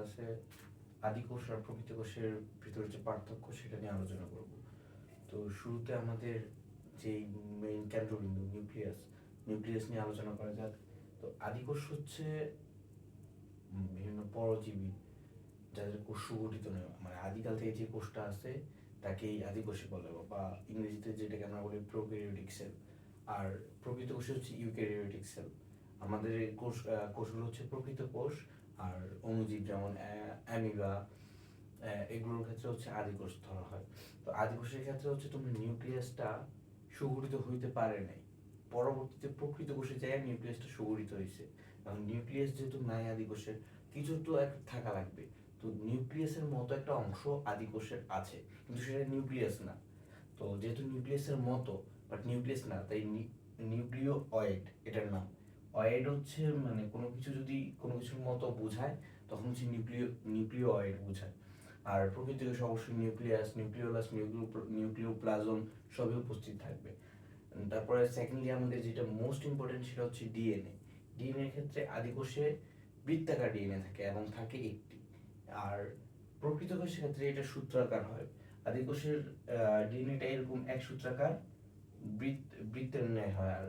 ক্লাসে আদি কোষ আর প্রকৃত কোষের ভিতরে যে পার্থক্য সেটা নিয়ে আলোচনা করব। তো শুরুতে আমাদের যেই মেইন কেন্দ্রবিন্দু নিউক্লিয়াস নিয়ে আলোচনা করা যাক। তো আদি কোষ হচ্ছে বিভিন্ন পরজীবী যাদের কোষ সুগঠিত নয়, মানে আদিকাল থেকে যে কোষটা আছে তাকেই আদি কোষ বলে, বা ইংরেজিতে যেটাকে আমরা বলি প্রোক্যারিওটিক সেল। আর প্রকৃত কোষ হচ্ছে ইউক্যারিওটিক সেল। আমাদের এই কোষগুলো হচ্ছে প্রকৃত কোষ। আর অণুজীব যেমন অ্যামিবা, এগুলোর ক্ষেত্রে হচ্ছে আদি কোষ ধরা হয়। তো আদি কোষের ক্ষেত্রে হচ্ছে তোমার নিউক্লিয়াসটা সুগঠিত হইতে পারে নাই, পরবর্তীতে প্রকৃত কোষে যায় নিউক্লিয়াসটা সুগঠিত হয়েছে। এখন নিউক্লিয়াস যেহেতু নাই আদি কোষের, কিছু তো এক থাকা লাগবে। তো নিউক্লিয়াসের মতো একটা অংশ আদি কোষের আছে, কিন্তু সেটা নিউক্লিয়াস না। তো যেহেতু নিউক্লিয়াসের মতো বাট নিউক্লিয়াস না, তাই নিউক্লিয় অয়েড এটার নাম। অয়েড হচ্ছে মানে কোনো কিছু যদি কোনো কিছুর মতো বোঝায় তখন হচ্ছে নিউক্লিয় অয়েড বোঝায়। আর প্রকৃত কোষে অবশ্যই নিউক্লিয়াস, নিউক্লিওলাস, নিউক্লিওপ্লাজম সবই উপস্থিত থাকবে। তারপরে সেকেন্ডলি আমাদের যেটা মোস্ট ইম্পর্টেন্ট সেটা হচ্ছে ডিএনএ। ডিএনএ এর ক্ষেত্রে আদি কোষে বৃত্তাকার ডিএনএ থাকে এবং থাকে একটি। আর প্রকৃত কোষের ক্ষেত্রে এটা সূত্রাকার হয়। আদি কোষের ডিএনএটা এরকম এক সূত্রাকার বৃত্তের ন্যায় হয়। আর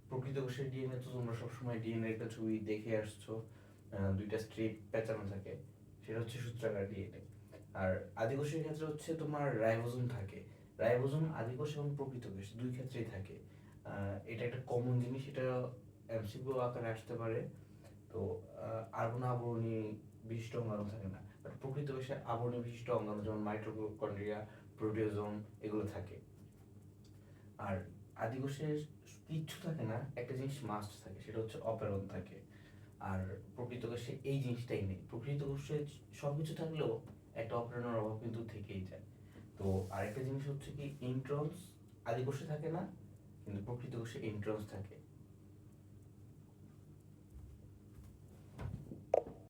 প্রকৃত কোষের ডিএনএ তো তোমরা সবসময় ডিএনএ একটা ছবি দেখে আসছো, দুইটা স্ট্রিপ পেঁচানো থাকে, সেটা হচ্ছে সূত্রাকার ডিএনএ। আর আদি কোষের ক্ষেত্রে হচ্ছে তোমার রাইবোজোম থাকে। রাইবোজোম আদি কোষ এবং প্রকৃত কোষ দুই ক্ষেত্রেই থাকে। এটা একটা কমন জিনিস, এটা এমসিকিউ আকারে আসতে পারে। তো কোনো আবরণী বিশিষ্ট অঙ্গাণু থাকে না, বাট প্রকৃত কোষে আবরণী বিশিষ্ট অঙ্গাণু যেমন মাইটোকন্ড্রিয়া, প্রোটিওজোম এগুলো থাকে। আর আদি কোষের কিচ্ছু থাকে না, একটা জিনিস মাস্ট থাকে, সেটা হচ্ছে অপেরণ থাকে। আর প্রকৃত কোষে এই জিনিসটাই নেই। প্রকৃত কোষে সবকিছু থাকলেও একটা অপেরণের অভাব কিন্তু থেকেই যায়। তো আরেকটা জিনিস হচ্ছে কি, ইন্ট্রন্স আদি কোষে থাকে না, কিন্তু প্রকৃত কোষে ইন্ট্রন্স থাকে।